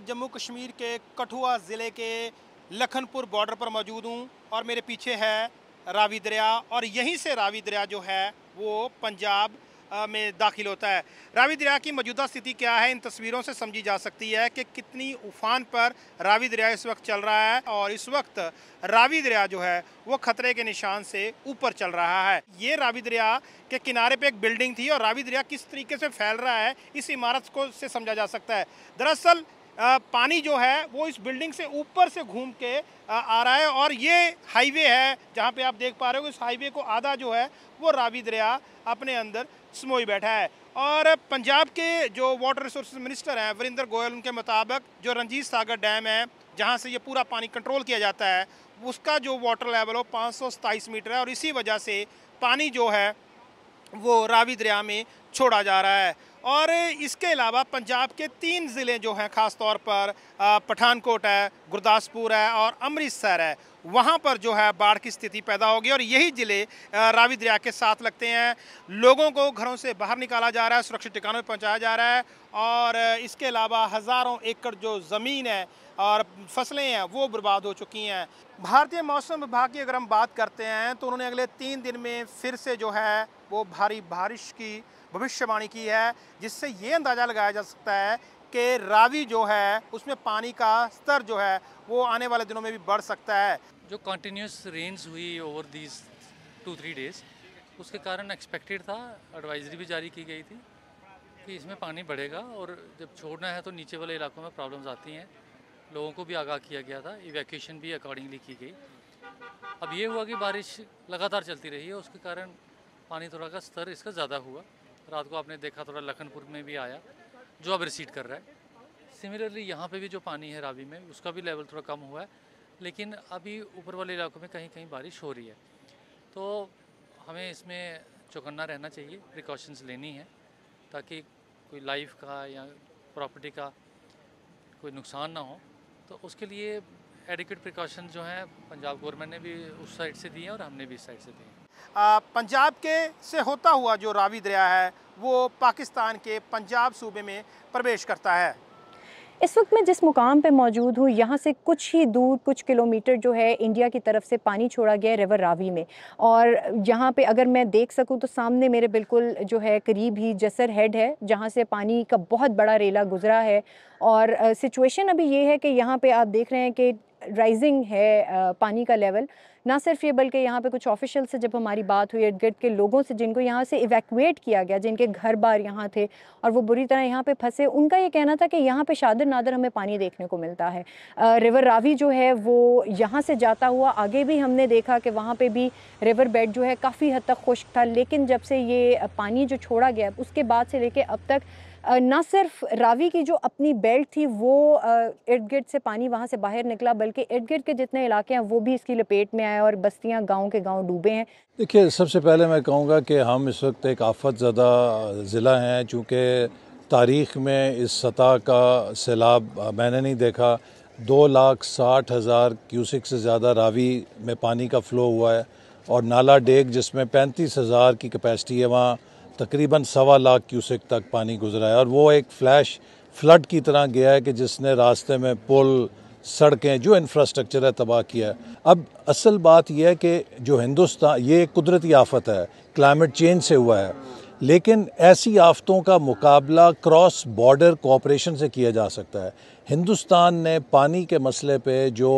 जम्मू कश्मीर के कठुआ ज़िले के लखनपुर बॉर्डर पर मौजूद हूँ और मेरे पीछे है रावी दरिया और यहीं से रावी दरिया जो है वो पंजाब में दाखिल होता है। रावी दरिया की मौजूदा स्थिति क्या है, इन तस्वीरों से समझी जा सकती है कि कितनी उफान पर रावी दरिया इस वक्त चल रहा है और इस वक्त रावी दरिया जो है वो खतरे के निशान से ऊपर चल रहा है। ये रावी दरिया के किनारे पे एक बिल्डिंग थी और रावी दरिया किस तरीके से फैल रहा है इस इमारत को से समझा जा सकता है। दरअसल पानी जो है वो इस बिल्डिंग से ऊपर से घूम के आ रहा है और ये हाईवे है जहाँ पे आप देख पा रहे हो, इस हाईवे को आधा जो है वो रावी दरिया अपने अंदर समोई बैठा है। और पंजाब के जो वाटर रिसोर्स मिनिस्टर हैं वीरेंद्र गोयल, उनके मुताबिक जो रंजीत सागर डैम है जहाँ से ये पूरा पानी कंट्रोल किया जाता है उसका जो वाटर लेवल हो 527 मीटर है और इसी वजह से पानी जो है वो रावी दरिया में छोड़ा जा रहा है। और इसके अलावा पंजाब के 3 ज़िले जो हैं ख़ास तौर पर पठानकोट है, गुरदासपुर है और अमृतसर है, वहाँ पर जो है बाढ़ की स्थिति पैदा होगी और यही ज़िले रावी दरिया के साथ लगते हैं। लोगों को घरों से बाहर निकाला जा रहा है, सुरक्षित ठिकानों में पहुँचाया जा रहा है और इसके अलावा हज़ारों एकड़ जो ज़मीन है और फसलें हैं वो बर्बाद हो चुकी हैं। भारतीय मौसम विभाग की अगर हम बात करते हैं तो उन्होंने अगले 3 दिन में फिर से जो है वो भारी बारिश की भविष्यवाणी की है, जिससे ये अंदाज़ा लगाया जा सकता है कि रावी जो है उसमें पानी का स्तर जो है वो आने वाले दिनों में भी बढ़ सकता है। जो कंटिन्यूस रेन्स हुई ओवर दीज 2-3 डेज़ उसके कारण एक्सपेक्टेड था, एडवाइजरी भी जारी की गई थी कि इसमें पानी बढ़ेगा और जब छोड़ना है तो नीचे वाले इलाकों में प्रॉब्लम्स आती हैं। लोगों को भी आगाह किया गया था, इवैक्यूएशन भी अकॉर्डिंगली की गई। अब ये हुआ कि बारिश लगातार चलती रही है, उसके कारण पानी थोड़ा का स्तर इसका ज़्यादा हुआ। रात को आपने देखा थोड़ा लखनपुर में भी आया जो अब रिसीड कर रहा है। सिमिलरली यहाँ पे भी जो पानी है रावी में उसका भी लेवल थोड़ा कम हुआ है, लेकिन अभी ऊपर वाले इलाकों में कहीं कहीं बारिश हो रही है। तो हमें इसमें चौकन्ना रहना चाहिए, प्रिकॉशंस लेनी है ताकि कोई लाइफ का या प्रॉपर्टी का कोई नुकसान ना हो। तो उसके लिए एडिक्वेट प्रिकॉशन जो हैं पंजाब गवर्नमेंट ने भी उस साइड से दिए हैं और हमने भी इस साइड से दिए हैं। पंजाब के से होता हुआ जो रावी दरिया है वो पाकिस्तान के पंजाब सूबे में प्रवेश करता है। इस वक्त मैं जिस मुकाम पे मौजूद हूँ यहाँ से कुछ ही दूर, कुछ किलोमीटर जो है इंडिया की तरफ से पानी छोड़ा गया है रिवर रावी में। और यहाँ पे अगर मैं देख सकूँ तो सामने मेरे बिल्कुल जो है करीब ही जसर हेड है जहाँ से पानी का बहुत बड़ा रेला गुजरा है। और सिचुएशन अभी ये है कि यहाँ पे आप देख रहे हैं कि राइजिंग है पानी का लेवल। ना सिर्फ ये बल्कि यहाँ पे कुछ ऑफिशियल से जब हमारी बात हुई, इर्द गिर्द के लोगों से जिनको यहाँ से इवैक्यूएट किया गया, जिनके घर बार यहाँ थे और वो बुरी तरह यहाँ पे फंसे, उनका ये कहना था कि यहाँ पे शादर नादर हमें पानी देखने को मिलता है। रिवर रावी जो है वो यहाँ से जाता हुआ आगे भी हमने देखा कि वहाँ पे भी रिवर बेड जो है काफ़ी हद तक खुश्क था, लेकिन जब से ये पानी जो छोड़ा गया उसके बाद से लेके अब तक ना सिर्फ रावी की जो अपनी बेल्ट थी वो इर्द गिर्द से पानी वहाँ से बाहर निकला, बल्कि इर्द गिर्द के जितने इलाके हैं वो भी इसकी लपेट में आए और बस्तियाँ गांव के गांव डूबे हैं। देखिए, सबसे पहले मैं कहूँगा कि हम इस वक्त एक आफत ज़दा ज़िला हैं, चूँकि तारीख़ में इस सतह का सैलाब मैंने नहीं देखा। 2,60,000 क्यूसिक से ज़्यादा रावी में पानी का फ़्लो हुआ है और नाला डेग जिसमें 35,000 की कैपेसिटी है वहाँ तकरीबन 1.25 लाख क्यूसेक तक पानी गुजरा है और वो एक फ्लैश फ्लड की तरह गया है कि जिसने रास्ते में पुल, सड़कें, जो इंफ्रास्ट्रक्चर है तबाह किया है। अब असल बात यह है कि जो हिंदुस्तान, ये कुदरती आफत है, क्लाइमेट चेंज से हुआ है, लेकिन ऐसी आफतों का मुकाबला क्रॉस बॉर्डर कोऑपरेशन से किया जा सकता है। हिंदुस्तान ने पानी के मसले पे जो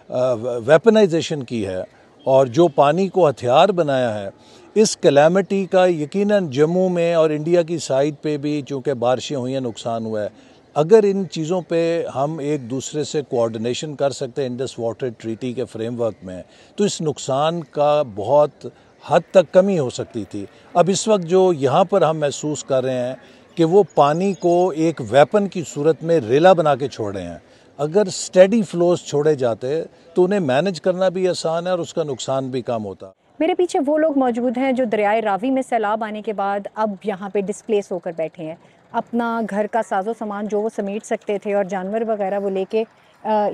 वेपनाइजेशन की है और जो पानी को हथियार बनाया है, इस कैलामिटी का यकीनन जम्मू में और इंडिया की साइड पे भी चूँकि बारिशें हुई हैं नुकसान हुआ है। अगर इन चीज़ों पे हम एक दूसरे से कोऑर्डिनेशन कर सकते हैं इंडस वाटर ट्रीटी के फ्रेमवर्क में, तो इस नुकसान का बहुत हद तक कमी हो सकती थी। अब इस वक्त जो यहाँ पर हम महसूस कर रहे हैं कि वो पानी को एक वेपन की सूरत में रेला बना के छोड़ रहे हैं। अगर स्टेडी फ्लोज छोड़े जाते तो उन्हें मैनेज करना भी आसान है और उसका नुकसान भी कम होता। मेरे पीछे वो लोग मौजूद हैं जो दरियाए रावी में सैलाब आने के बाद अब यहाँ पे डिस्प्लेस होकर बैठे हैं। अपना घर का साजो सामान जो वो समेट सकते थे और जानवर वगैरह वो लेके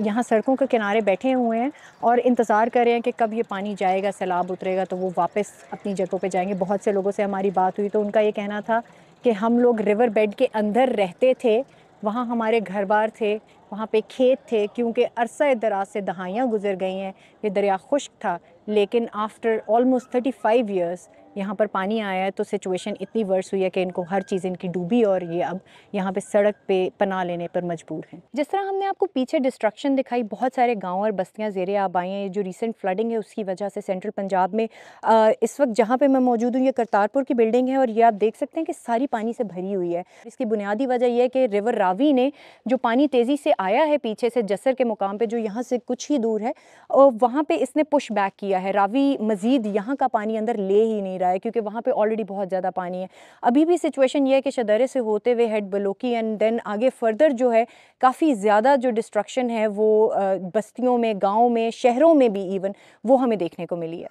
यहाँ सड़कों के किनारे बैठे हुए हैं और इंतज़ार कर रहे हैं कि कब ये पानी जाएगा, सैलाब उतरेगा तो वो वापस अपनी जगहों पे जाएंगे। बहुत से लोगों से हमारी बात हुई तो उनका ये कहना था कि हम लोग रिवर बेड के अंदर रहते थे वहाँ हमारे घर बार थे, वहाँ पे खेत थे, क्योंकि अरसा दराज से दहाइयाँ गुजर गई हैं। ये दरिया खुश्क था, लेकिन आफ्टर ऑलमोस्ट 35 इयर्स यहाँ पर पानी आया है, तो सिचुएशन इतनी वर्स हुई है कि इनको हर चीज़ इनकी डूबी और ये अब यहाँ पे सड़क पे पनाह लेने पर मजबूर हैं। जिस तरह हमने आपको पीछे डिस्ट्रक्शन दिखाई, बहुत सारे गांव और बस्तियाँ ज़ेरे आब आई हैं। जो रीसेंट फ्लडिंग है उसकी वजह से सेंट्रल पंजाब में इस वक्त जहाँ पे मैं मौजूद हूँ, ये करतारपुर की बिल्डिंग है और ये आप देख सकते हैं कि सारी पानी से भरी हुई है। इसकी बुनियादी वजह यह है कि रिवर रावी ने जो पानी तेज़ी से आया है पीछे से जसर के मुकाम पर, जो यहाँ से कुछ ही दूर है, और वहाँ पर इसने पुश बैक किया है। रावी मज़ीद यहाँ का पानी अंदर ले ही नहीं रहा है, क्योंकि वहाँ पे ऑलरेडी बहुत ज़्यादा पानी है। अभी भी सिचुएशन ये है कि शदरे से होते हुए हेड बलोकी एंड देन आगे फर्दर जो है काफ़ी ज़्यादा जो डिस्ट्रक्शन है वो बस्तियों में, गाँव में, शहरों में भी इवन वो हमें देखने को मिली है।